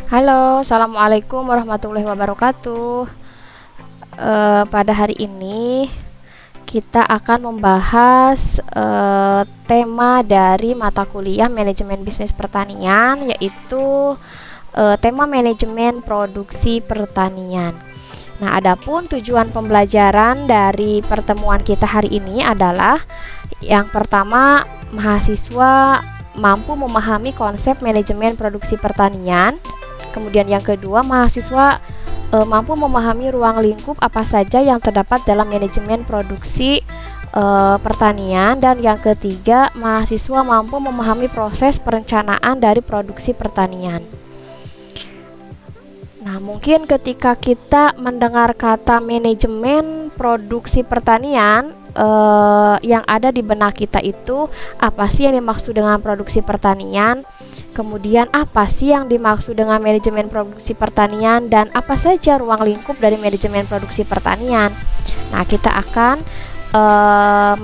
Halo, assalamualaikum warahmatullahi wabarakatuh. Pada hari ini kita akan membahas tema dari mata kuliah manajemen bisnis pertanian, yaitu tema manajemen produksi pertanian. Nah, adapun tujuan pembelajaran dari pertemuan kita hari ini adalah yang pertama, mahasiswa mampu memahami konsep manajemen produksi pertanian. Kemudian yang kedua, mahasiswa mampu memahami ruang lingkup apa saja yang terdapat dalam manajemen produksi pertanian. Dan yang ketiga, mahasiswa mampu memahami proses perencanaan dari produksi pertanian. Nah, mungkin ketika kita mendengar kata manajemen produksi pertanian, yang ada di benak kita itu apa sih yang dimaksud dengan produksi pertanian, kemudian apa sih yang dimaksud dengan manajemen produksi pertanian, dan apa saja ruang lingkup dari manajemen produksi pertanian. Nah, kita akan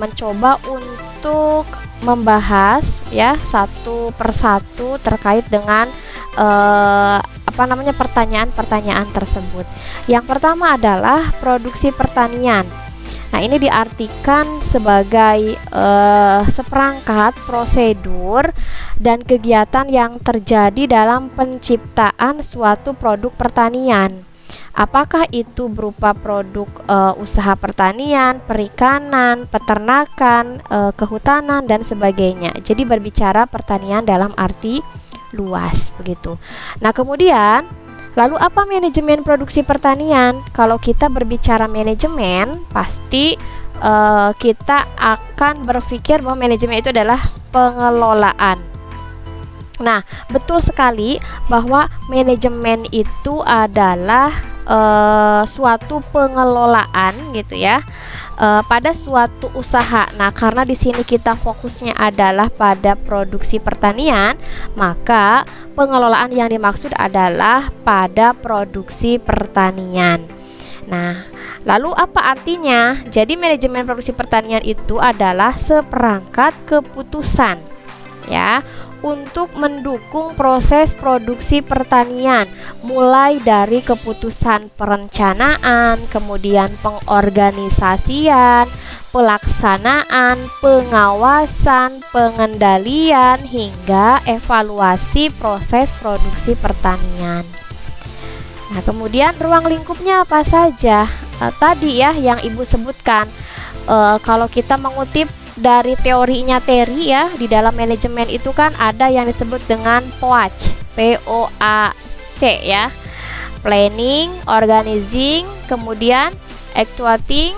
mencoba untuk membahas ya satu persatu terkait dengan pertanyaan-pertanyaan tersebut. Yang pertama adalah produksi pertanian. Nah, ini diartikan sebagai seperangkat prosedur dan kegiatan yang terjadi dalam penciptaan suatu produk pertanian. Apakah itu berupa produk usaha pertanian, perikanan, peternakan, kehutanan, dan sebagainya. Jadi berbicara pertanian dalam arti luas begitu. Nah, kemudian lalu apa manajemen produksi pertanian? Kalau kita berbicara manajemen, pasti kita akan berpikir bahwa manajemen itu adalah pengelolaan. Nah, betul sekali bahwa manajemen itu adalah suatu pengelolaan gitu ya, pada suatu usaha. Nah, karena di sini kita fokusnya adalah pada produksi pertanian, maka pengelolaan yang dimaksud adalah pada produksi pertanian. Nah, lalu apa artinya? Jadi manajemen produksi pertanian itu adalah seperangkat keputusan ya untuk mendukung proses produksi pertanian, mulai dari keputusan perencanaan, kemudian pengorganisasian, pelaksanaan, pengawasan, pengendalian, hingga evaluasi proses produksi pertanian. Nah, kemudian ruang lingkupnya apa saja? Tadi ya yang Ibu sebutkan, kalau kita mengutip dari teorinya Terry ya, di dalam manajemen itu kan ada yang disebut dengan POAC, POAC ya. Planning, organizing, kemudian actuating,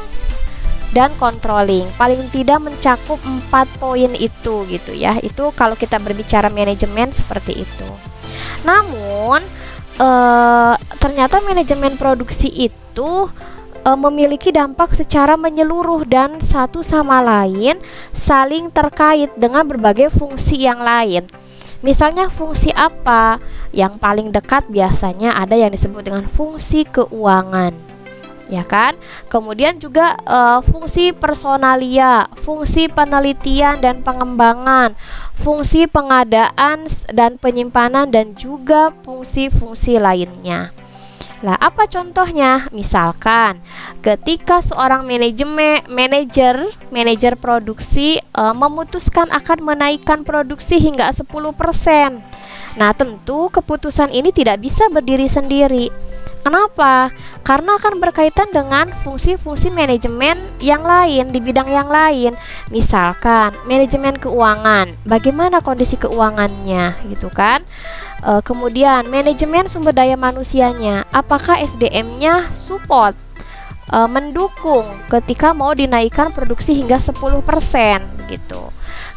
dan controlling. Paling tidak mencakup 4 poin itu gitu ya. Itu kalau kita berbicara manajemen seperti itu. Namun ternyata manajemen produksi itu memiliki dampak secara menyeluruh dan satu sama lain saling terkait dengan berbagai fungsi yang lain. Misalnya fungsi apa? Yang paling dekat biasanya ada yang disebut dengan fungsi keuangan, ya kan? Kemudian juga fungsi personalia, fungsi penelitian dan pengembangan, fungsi pengadaan dan penyimpanan, dan juga fungsi-fungsi lainnya. Lah, apa contohnya? Misalkan ketika seorang manajer produksi memutuskan akan menaikkan produksi hingga 10%. Nah, tentu keputusan ini tidak bisa berdiri sendiri. Kenapa? Karena akan berkaitan dengan fungsi-fungsi manajemen yang lain di bidang yang lain. Misalkan manajemen keuangan, bagaimana kondisi keuangannya gitu kan? Kemudian manajemen sumber daya manusianya, apakah SDM-nya support, mendukung ketika mau dinaikkan produksi hingga 10% gitu.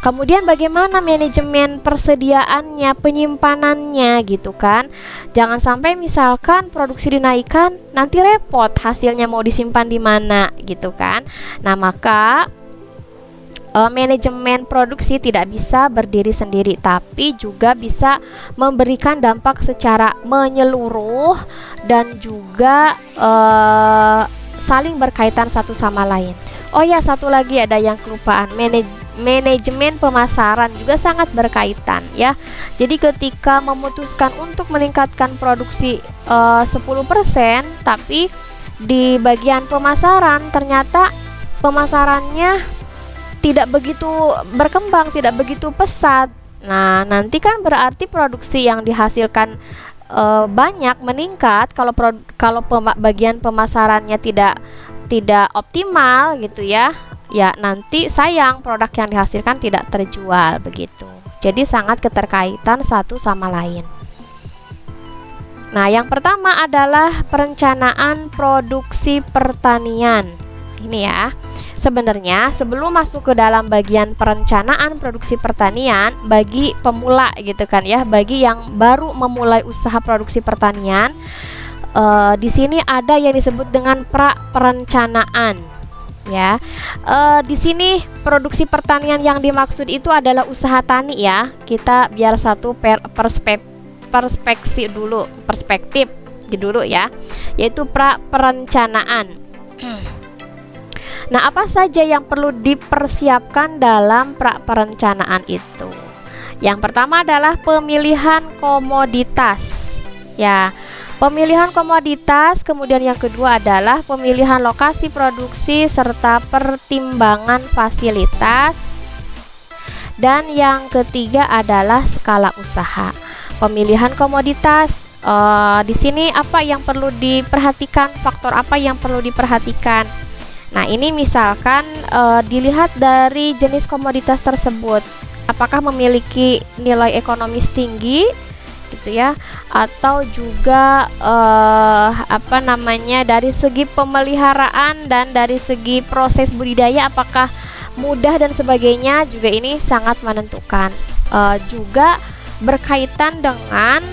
Kemudian bagaimana manajemen persediaannya, penyimpanannya gitu kan. Jangan sampai misalkan produksi dinaikkan nanti repot hasilnya mau disimpan di mana gitu kan. Nah, maka manajemen produksi tidak bisa berdiri sendiri, tapi juga bisa memberikan dampak secara menyeluruh dan juga saling berkaitan satu sama lain. Oh ya, satu lagi ada yang kelupaan, manajemen pemasaran juga sangat berkaitan ya. Jadi ketika memutuskan untuk meningkatkan produksi 10%, tapi di bagian pemasaran ternyata pemasarannya tidak begitu berkembang, tidak begitu pesat. Nah, nanti kan berarti produksi yang dihasilkan banyak meningkat kalau bagian pemasarannya tidak optimal gitu ya. Ya, nanti sayang produk yang dihasilkan tidak terjual begitu. Jadi sangat keterkaitan satu sama lain. Nah, yang pertama adalah perencanaan produksi pertanian. Ini ya. Sebenarnya sebelum masuk ke dalam bagian perencanaan produksi pertanian bagi pemula gitu kan ya, bagi yang baru memulai usaha produksi pertanian, di sini ada yang disebut dengan perencanaan ya. Di sini produksi pertanian yang dimaksud itu adalah usaha tani ya. Kita biar satu perspektif dulu ya, yaitu perencanaan. Nah, apa saja yang perlu dipersiapkan dalam perencanaan itu? Yang pertama adalah pemilihan komoditas. Ya, pemilihan komoditas, kemudian yang kedua adalah pemilihan lokasi produksi serta pertimbangan fasilitas. Dan yang ketiga adalah skala usaha. Pemilihan komoditas, di sini apa yang perlu diperhatikan, faktor apa yang perlu diperhatikan. Nah, ini misalkan dilihat dari jenis komoditas tersebut, apakah memiliki nilai ekonomis tinggi gitu ya, atau juga dari segi pemeliharaan dan dari segi proses budidaya apakah mudah dan sebagainya, juga ini sangat menentukan. Juga berkaitan dengan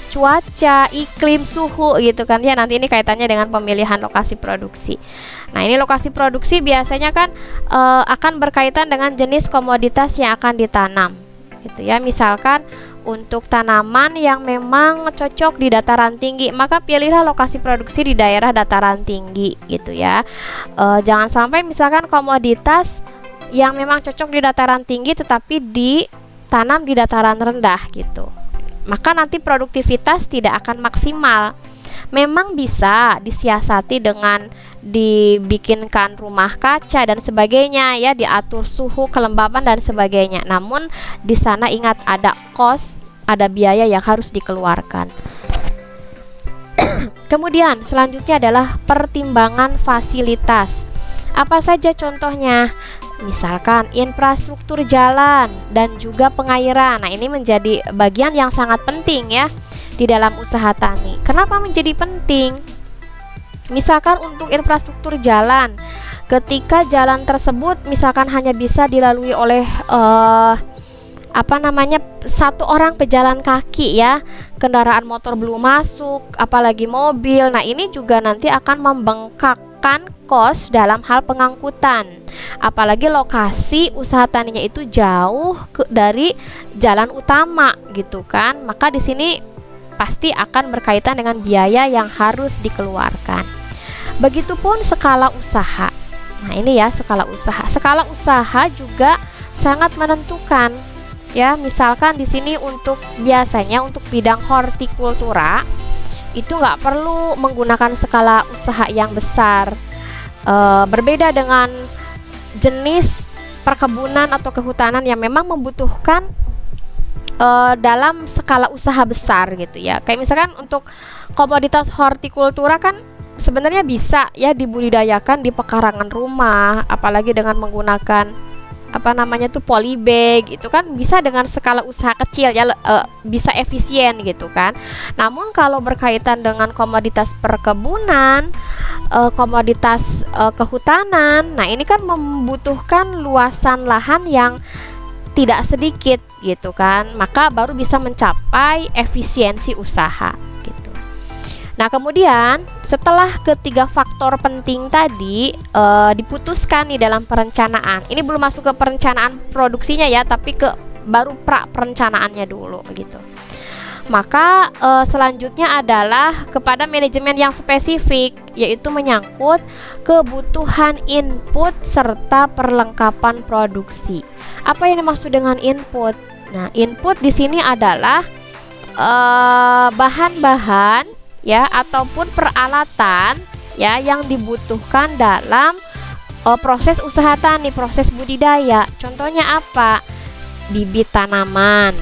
cuaca, iklim, suhu gitu kan ya. Nanti ini kaitannya dengan pemilihan lokasi produksi. Nah, ini lokasi produksi biasanya kan akan berkaitan dengan jenis komoditas yang akan ditanam gitu ya. Misalkan untuk tanaman yang memang cocok di dataran tinggi, maka pilihlah lokasi produksi di daerah dataran tinggi gitu ya. Jangan sampai misalkan komoditas yang memang cocok di dataran tinggi tetapi ditanam di dataran rendah gitu, maka nanti produktivitas tidak akan maksimal. Memang bisa disiasati dengan dibikinkan rumah kaca dan sebagainya ya, diatur suhu, kelembapan dan sebagainya. Namun di sana ingat ada cost, ada biaya yang harus dikeluarkan. Kemudian selanjutnya adalah pertimbangan fasilitas. Apa saja contohnya? Misalkan infrastruktur jalan dan juga pengairan. Nah, ini menjadi bagian yang sangat penting ya di dalam usaha tani. Kenapa menjadi penting? Misalkan untuk infrastruktur jalan, ketika jalan tersebut misalkan hanya bisa dilalui oleh satu orang pejalan kaki ya, kendaraan motor belum masuk, apalagi mobil. Nah, ini juga nanti akan membengkakkan kos dalam hal pengangkutan. Apalagi lokasi usaha taninya itu jauh dari jalan utama gitu kan. Maka di sini pasti akan berkaitan dengan biaya yang harus dikeluarkan. Begitupun skala usaha. Nah, ini ya skala usaha. Skala usaha juga sangat menentukan. Ya, misalkan di sini biasanya untuk bidang hortikultura itu nggak perlu menggunakan skala usaha yang besar. Berbeda dengan jenis perkebunan atau kehutanan yang memang membutuhkan dalam skala usaha besar gitu ya. Kayak misalkan untuk komoditas hortikultura kan sebenarnya bisa ya dibudidayakan di pekarangan rumah, apalagi dengan menggunakan polybag, itu kan bisa dengan skala usaha kecil ya, bisa efisien gitu kan. Namun kalau berkaitan dengan komoditas perkebunan, komoditas kehutanan, nah ini kan membutuhkan luasan lahan yang tidak sedikit gitu kan, maka baru bisa mencapai efisiensi usaha gitu. Nah, kemudian setelah ketiga faktor penting tadi diputuskan nih dalam perencanaan. Ini belum masuk ke perencanaan produksinya ya, tapi baru perencanaannya dulu gitu. Maka selanjutnya adalah kepada manajemen yang spesifik, yaitu menyangkut kebutuhan input serta perlengkapan produksi. Apa yang dimaksud dengan input? Nah, input di sini adalah bahan-bahan ya ataupun peralatan ya yang dibutuhkan dalam proses usaha tani, proses budidaya. Contohnya apa? Bibit tanaman,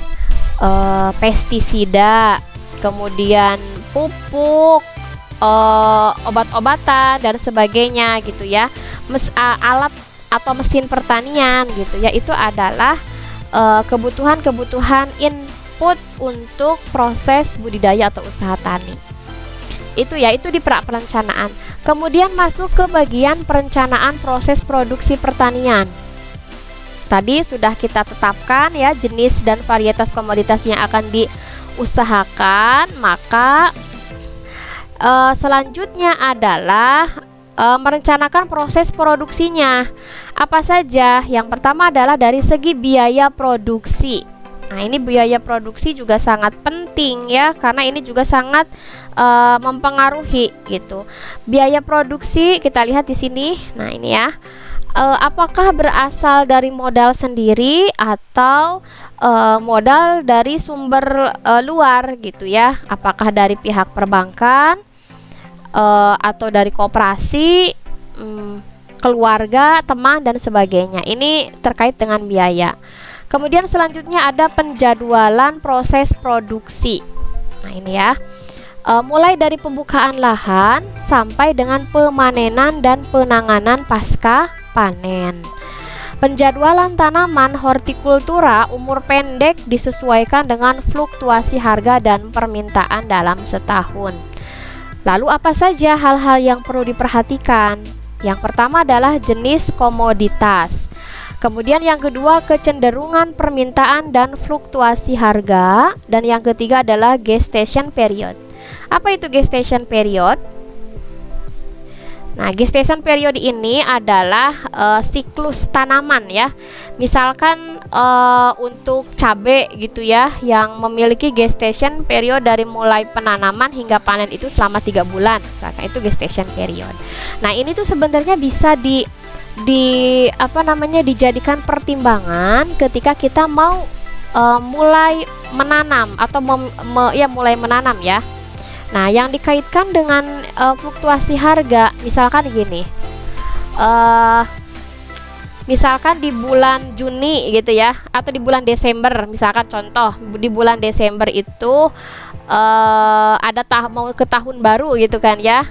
pestisida, kemudian pupuk, obat-obatan dan sebagainya gitu ya. Alat atau mesin pertanian gitu ya, itu adalah kebutuhan-kebutuhan input untuk proses budidaya atau usaha tani. Itu ya, itu di perencanaan. Kemudian masuk ke bagian perencanaan proses produksi pertanian. Tadi sudah kita tetapkan ya jenis dan varietas komoditas yang akan diusahakan. Maka selanjutnya adalah merencanakan proses produksinya. Apa saja? Yang pertama adalah dari segi biaya produksi. Nah, ini biaya produksi juga sangat penting ya, karena ini juga sangat mempengaruhi gitu. Biaya produksi kita lihat di sini. Nah, ini ya. Apakah berasal dari modal sendiri atau modal dari sumber luar gitu ya? Apakah dari pihak perbankan atau dari koperasi, keluarga, teman dan sebagainya. Ini terkait dengan biaya. Kemudian selanjutnya ada penjadwalan proses produksi. Nah, ini ya. Mulai dari pembukaan lahan sampai dengan pemanenan dan penanganan pasca panen. Penjadwalan tanaman hortikultura umur pendek disesuaikan dengan fluktuasi harga dan permintaan dalam setahun. Lalu apa saja hal-hal yang perlu diperhatikan? Yang pertama adalah jenis komoditas. Kemudian yang kedua kecenderungan permintaan dan fluktuasi harga. Dan yang ketiga adalah gestation period. Apa itu gestation period? Nah, gestation period ini adalah siklus tanaman ya. Misalkan untuk cabai gitu ya, yang memiliki gestation period dari mulai penanaman hingga panen itu selama 3 bulan. Misalkan itu gestation period. Nah, ini tuh sebenarnya bisa dijadikan pertimbangan ketika kita mau mulai menanam atau mulai menanam ya. Nah, yang dikaitkan dengan fluktuasi harga, misalkan gini, misalkan di bulan Juni gitu ya, atau di bulan Desember, misalkan contoh di bulan Desember itu ada mau ke tahun baru gitu kan ya,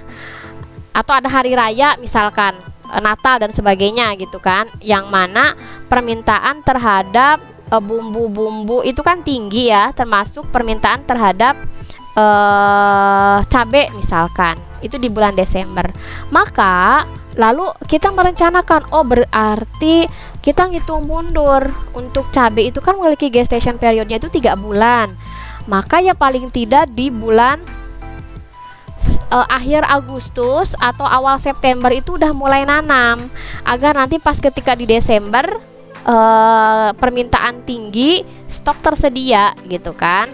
atau ada hari raya misalkan Natal dan sebagainya gitu kan, yang mana permintaan terhadap bumbu-bumbu itu kan tinggi ya, termasuk permintaan terhadap cabai misalkan itu di bulan Desember. Maka lalu kita merencanakan, oh berarti kita ngitung mundur untuk cabai itu kan memiliki gestation periodnya itu 3 bulan. Maka ya paling tidak di bulan akhir Agustus atau awal September itu udah mulai nanam, agar nanti pas ketika di Desember permintaan tinggi, stok tersedia gitu kan.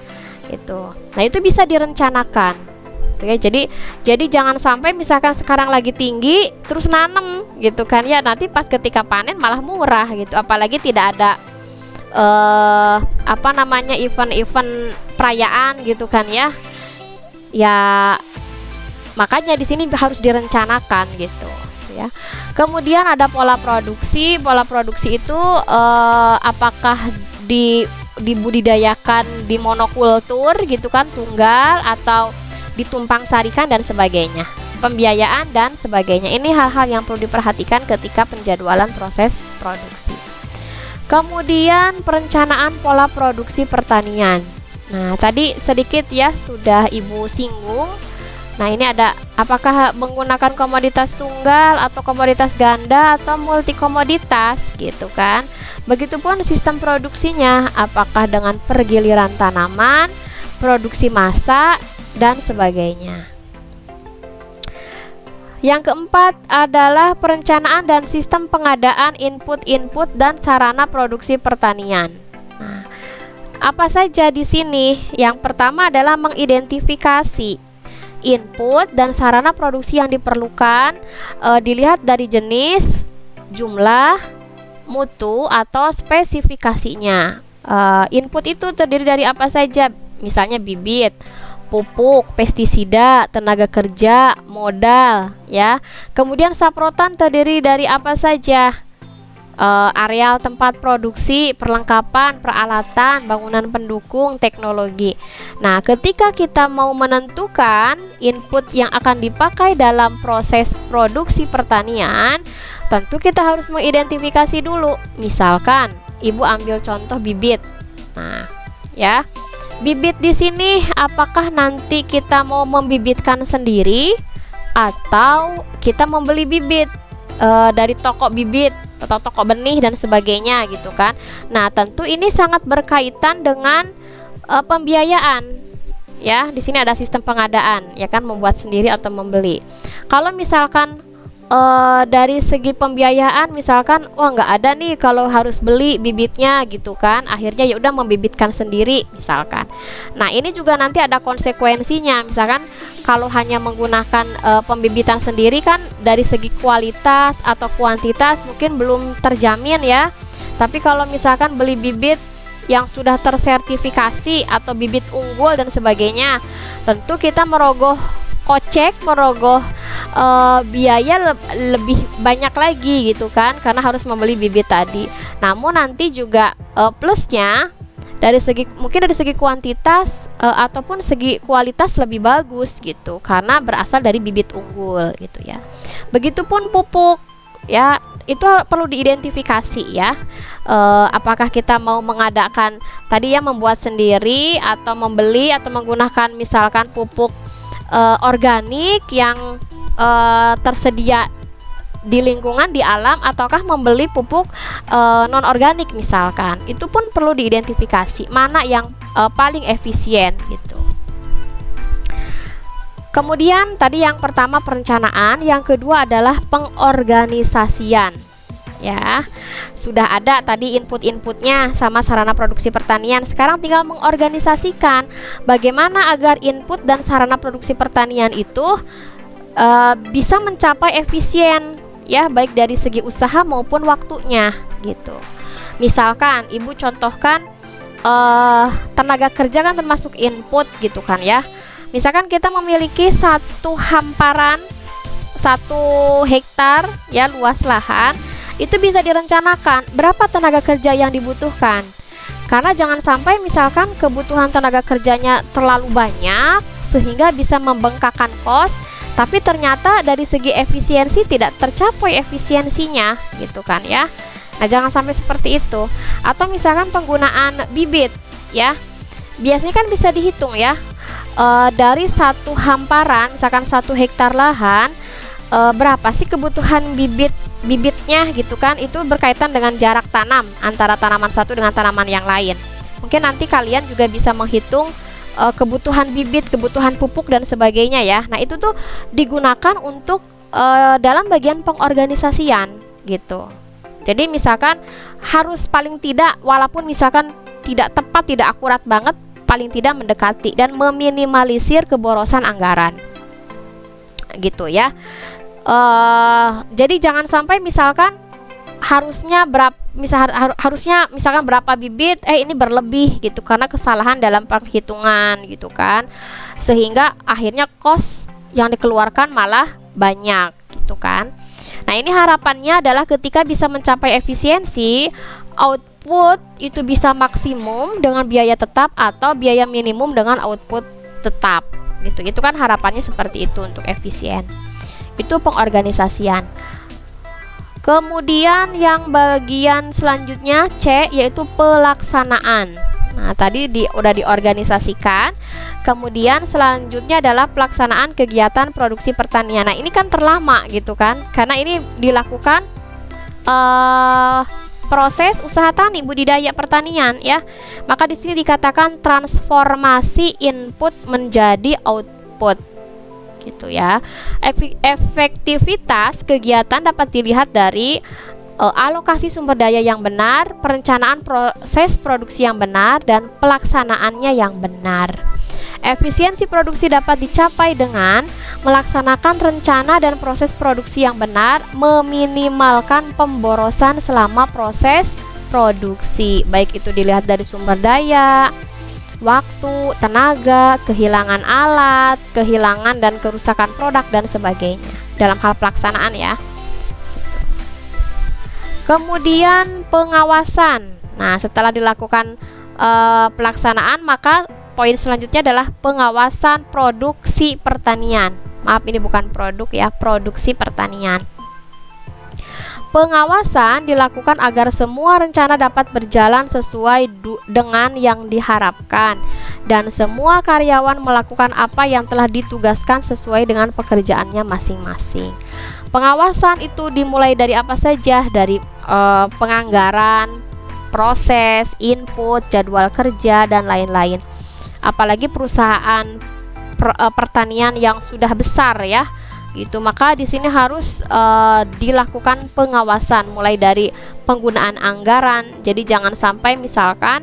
Itu. Nah, itu bisa direncanakan. Oke, jadi jangan sampai misalkan sekarang lagi tinggi terus nanam gitu kan ya, nanti pas ketika panen malah murah gitu. Apalagi tidak ada event-event perayaan gitu kan ya. Ya makanya di sini harus direncanakan gitu ya. Kemudian ada pola produksi. Pola produksi itu apakah dibudidayakan di monokultur gitu kan, tunggal, atau ditumpang sarikan dan sebagainya, pembiayaan dan sebagainya. Ini hal-hal yang perlu diperhatikan ketika penjadwalan proses produksi. Kemudian perencanaan pola produksi pertanian. Nah, tadi sedikit ya sudah Ibu singgung. Nah, ini ada apakah menggunakan komoditas tunggal atau komoditas ganda atau multi komoditas gitu kan. Begitupun sistem produksinya, apakah dengan pergiliran tanaman, produksi massa dan sebagainya. Yang keempat adalah perencanaan dan sistem pengadaan input-input dan sarana produksi pertanian. Nah, Apa saja di sini? Yang pertama adalah mengidentifikasi input dan sarana produksi yang diperlukan, dilihat dari jenis, jumlah, mutu atau spesifikasinya. Input itu terdiri dari apa saja? Misalnya bibit, pupuk, pestisida, tenaga kerja, modal, ya. Kemudian saprotan terdiri dari apa saja? Areal tempat produksi, perlengkapan, peralatan, bangunan pendukung, teknologi. Nah, ketika kita mau menentukan input yang akan dipakai dalam proses produksi pertanian, tentu kita harus mengidentifikasi dulu. Misalkan, Ibu ambil contoh bibit. Nah, ya. Bibit di sini apakah nanti kita mau membibitkan sendiri atau kita membeli bibit dari toko bibit atau toko benih dan sebagainya gitu kan. Nah, tentu ini sangat berkaitan dengan pembiayaan. Ya, di sini ada sistem pengadaan, ya kan, membuat sendiri atau membeli. Kalau misalkan dari segi pembiayaan, misalkan wah nggak ada nih kalau harus beli bibitnya gitu kan, akhirnya ya udah membibitkan sendiri misalkan. Nah, ini juga nanti ada konsekuensinya. Misalkan kalau hanya menggunakan pembibitan sendiri kan dari segi kualitas atau kuantitas mungkin belum terjamin ya. Tapi kalau misalkan beli bibit yang sudah tersertifikasi atau bibit unggul dan sebagainya, tentu kita merogoh kocek, merogoh biaya lebih banyak lagi gitu kan, karena harus membeli bibit tadi. Namun nanti juga plusnya dari segi mungkin dari segi kuantitas ataupun segi kualitas lebih bagus gitu, karena berasal dari bibit unggul gitu ya. Begitupun pupuk ya, itu perlu diidentifikasi ya. Apakah kita mau mengadakan tadi ya, membuat sendiri atau membeli atau menggunakan misalkan pupuk organik yang tersedia di lingkungan, di alam, ataukah membeli pupuk non organik misalkan. Itu pun perlu diidentifikasi mana yang paling efisien gitu. Kemudian tadi yang pertama perencanaan, yang kedua adalah pengorganisasian. Ya, sudah ada tadi input-inputnya sama sarana produksi pertanian. Sekarang tinggal mengorganisasikan bagaimana agar input dan sarana produksi pertanian itu bisa mencapai efisien ya, baik dari segi usaha maupun waktunya gitu. Misalkan Ibu contohkan tenaga kerja kan termasuk input gitu kan ya. Misalkan kita memiliki satu hamparan 1 hektar ya luas lahan, itu bisa direncanakan berapa tenaga kerja yang dibutuhkan. Karena jangan sampai misalkan kebutuhan tenaga kerjanya terlalu banyak sehingga bisa membengkakkan kos, tapi ternyata dari segi efisiensi tidak tercapai efisiensinya gitu kan ya. Nah, jangan sampai seperti itu. Atau misalkan penggunaan bibit ya, biasanya kan bisa dihitung ya, dari satu hamparan misalkan 1 hektar lahan, berapa sih kebutuhan bibitnya gitu kan. Itu berkaitan dengan jarak tanam antara tanaman satu dengan tanaman yang lain. Mungkin nanti kalian juga bisa menghitung kebutuhan bibit, kebutuhan pupuk dan sebagainya ya. Nah, itu tuh digunakan untuk dalam bagian pengorganisasian gitu. Jadi misalkan harus paling tidak, walaupun misalkan tidak tepat, tidak akurat banget, paling tidak mendekati dan meminimalisir keborosan anggaran gitu ya. Jadi jangan sampai misalkan harusnya harusnya misalkan berapa bibit, ini berlebih gitu karena kesalahan dalam perhitungan gitu kan, sehingga akhirnya kos yang dikeluarkan malah banyak gitu kan. Nah, ini harapannya adalah ketika bisa mencapai efisiensi, output itu bisa maksimum dengan biaya tetap atau biaya minimum dengan output tetap gitu. Itu kan harapannya seperti itu untuk efisien. Itu pengorganisasian. Kemudian yang bagian selanjutnya C, yaitu pelaksanaan. Nah, tadi udah diorganisasikan. Kemudian selanjutnya adalah pelaksanaan kegiatan produksi pertanian. Nah, ini kan terlama gitu kan, karena ini dilakukan proses usaha tani, budidaya pertanian ya. Maka di sini dikatakan transformasi input menjadi output gitu ya. Efektivitas kegiatan dapat dilihat dari alokasi sumber daya yang benar, perencanaan proses produksi yang benar, dan pelaksanaannya yang benar. Efisiensi produksi dapat dicapai dengan melaksanakan rencana dan proses produksi yang benar, meminimalkan pemborosan selama proses produksi, baik itu dilihat dari sumber daya, waktu, tenaga, kehilangan alat, kehilangan dan kerusakan produk dan sebagainya dalam hal pelaksanaan ya. Kemudian pengawasan. Nah, setelah dilakukan pelaksanaan, maka poin selanjutnya adalah pengawasan produksi pertanian. Maaf, ini bukan produk ya, produksi pertanian. Pengawasan dilakukan agar semua rencana dapat berjalan sesuai dengan yang diharapkan dan semua karyawan melakukan apa yang telah ditugaskan sesuai dengan pekerjaannya masing-masing. Pengawasan itu dimulai dari apa saja? Dari penganggaran, proses, input, jadwal kerja, dan lain-lain. Apalagi perusahaan pertanian yang sudah besar ya, gitu. Maka di sini harus dilakukan pengawasan mulai dari penggunaan anggaran. Jadi jangan sampai misalkan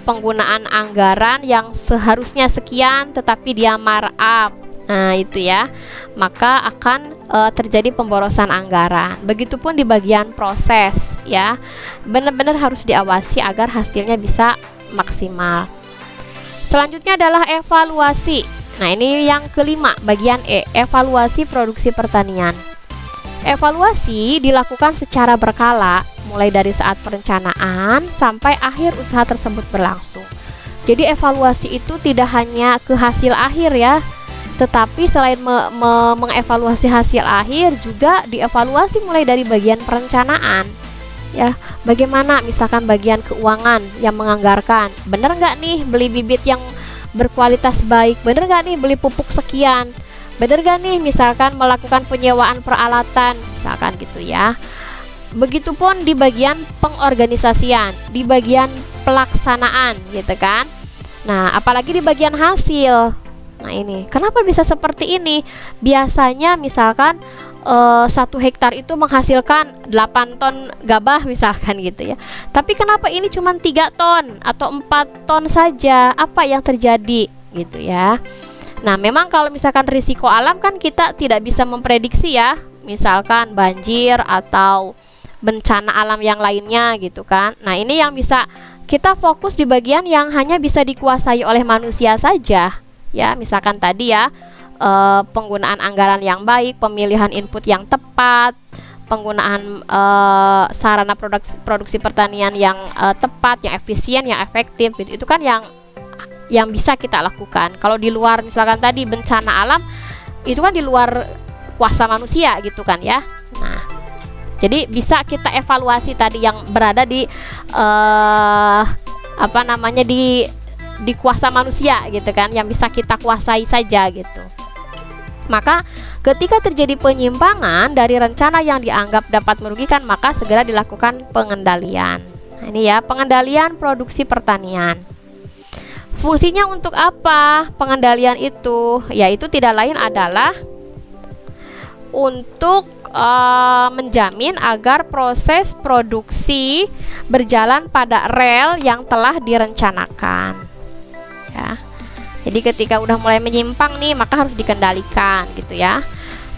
penggunaan anggaran yang seharusnya sekian tetapi dia markup. Nah, itu ya. Maka akan terjadi pemborosan anggaran. Begitupun di bagian proses ya. Benar-benar harus diawasi agar hasilnya bisa maksimal. Selanjutnya adalah evaluasi. Nah, ini yang kelima, bagian E, evaluasi produksi pertanian. Evaluasi dilakukan secara berkala, mulai dari saat perencanaan sampai akhir usaha tersebut berlangsung. Jadi evaluasi itu tidak hanya ke hasil akhir ya, tetapi selain mengevaluasi hasil akhir, juga dievaluasi mulai dari bagian perencanaan. Ya, bagaimana misalkan bagian keuangan yang menganggarkan, bener nggak nih beli bibit yang berkualitas baik, bener nggak nih beli pupuk sekian, bener nggak nih misalkan melakukan penyewaan peralatan, misalkan gitu ya. Begitupun di bagian pengorganisasian, di bagian pelaksanaan gitu kan. Nah, apalagi di bagian hasil. Nah, ini kenapa bisa seperti ini? Biasanya misalkan 1 hektar itu menghasilkan 8 ton gabah misalkan gitu ya. Tapi kenapa ini cuma 3 ton atau 4 ton saja? Apa yang terjadi gitu ya. Nah, memang kalau misalkan risiko alam kan kita tidak bisa memprediksi ya. Misalkan banjir atau bencana alam yang lainnya gitu kan. Nah, ini yang bisa kita fokus di bagian yang hanya bisa dikuasai oleh manusia saja. Ya, misalkan tadi ya, penggunaan anggaran yang baik, pemilihan input yang tepat, penggunaan sarana produksi pertanian yang tepat, yang efisien, yang efektif, gitu. Itu kan yang bisa kita lakukan. Kalau di luar misalkan tadi bencana alam, itu kan di luar kuasa manusia gitu kan ya. Nah, jadi bisa kita evaluasi tadi yang berada di di kuasa manusia gitu kan, yang bisa kita kuasai saja gitu. Maka ketika terjadi penyimpangan dari rencana yang dianggap dapat merugikan, maka segera dilakukan pengendalian. Nah, ini ya, pengendalian produksi pertanian. Fungsinya untuk apa pengendalian itu? Yaitu tidak lain adalah untuk menjamin agar proses produksi berjalan pada rel yang telah direncanakan. Ya. Jadi ketika udah mulai menyimpang nih, maka harus dikendalikan gitu ya.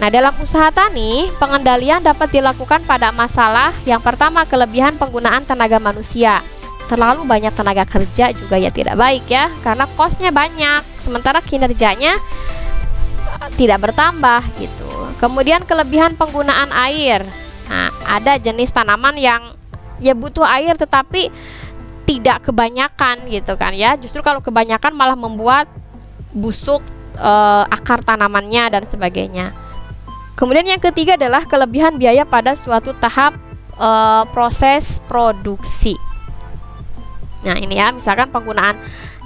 Nah, dalam usaha tani, pengendalian dapat dilakukan pada masalah yang pertama, kelebihan penggunaan tenaga manusia. Terlalu banyak tenaga kerja juga ya tidak baik ya, karena cost-nya banyak, sementara kinerjanya tidak bertambah gitu. Kemudian kelebihan penggunaan air. Nah, ada jenis tanaman yang ya butuh air tetapi tidak kebanyakan gitu kan ya. Justru kalau kebanyakan malah membuat busuk akar tanamannya dan sebagainya. Kemudian yang ketiga adalah kelebihan biaya pada suatu tahap proses produksi. Nah, ini ya, misalkan penggunaan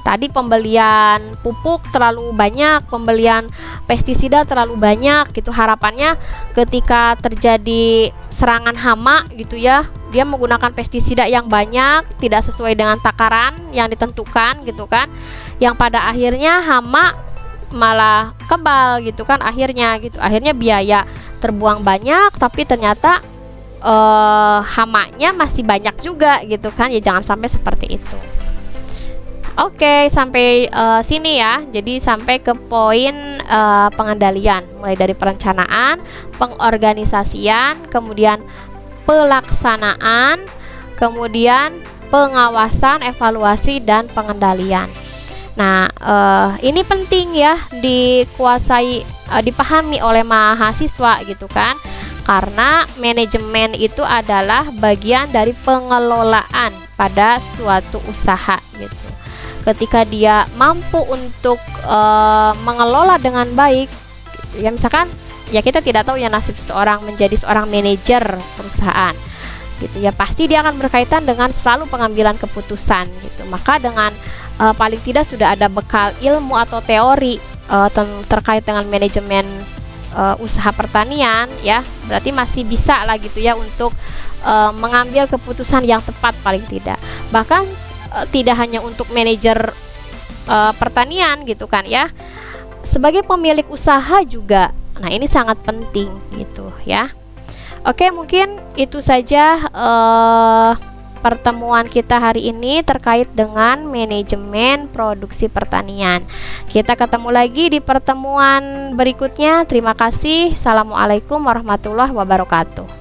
tadi, pembelian pupuk terlalu banyak, pembelian pestisida terlalu banyak gitu. Harapannya ketika terjadi serangan hama gitu ya, dia menggunakan pestisida yang banyak, tidak sesuai dengan takaran yang ditentukan gitu kan, yang pada akhirnya hama malah kebal gitu kan akhirnya gitu. Akhirnya biaya terbuang banyak tapi ternyata hamanya masih banyak juga gitu kan, ya jangan sampai seperti itu. Oke, sampai sini ya. Jadi sampai ke poin pengendalian, mulai dari perencanaan, pengorganisasian, kemudian pelaksanaan, kemudian pengawasan, evaluasi, dan pengendalian. Nah, ini penting ya dikuasai, dipahami oleh mahasiswa gitu kan, karena manajemen itu adalah bagian dari pengelolaan pada suatu usaha gitu. Ketika dia mampu untuk mengelola dengan baik, ya misalkan ya kita tidak tahu ya nasib seseorang menjadi seorang manajer perusahaan gitu ya, pasti dia akan berkaitan dengan selalu pengambilan keputusan gitu. Maka dengan paling tidak sudah ada bekal ilmu atau teori terkait dengan manajemen usaha pertanian ya, berarti masih bisa lah gitu ya untuk mengambil keputusan yang tepat paling tidak. Bahkan tidak hanya untuk manajer pertanian gitu kan ya, sebagai pemilik usaha juga. Nah, ini sangat penting gitu ya. Oke, mungkin itu saja pertemuan kita hari ini terkait dengan manajemen produksi pertanian. Kita ketemu lagi di pertemuan berikutnya. Terima kasih. Assalamualaikum warahmatullahi wabarakatuh.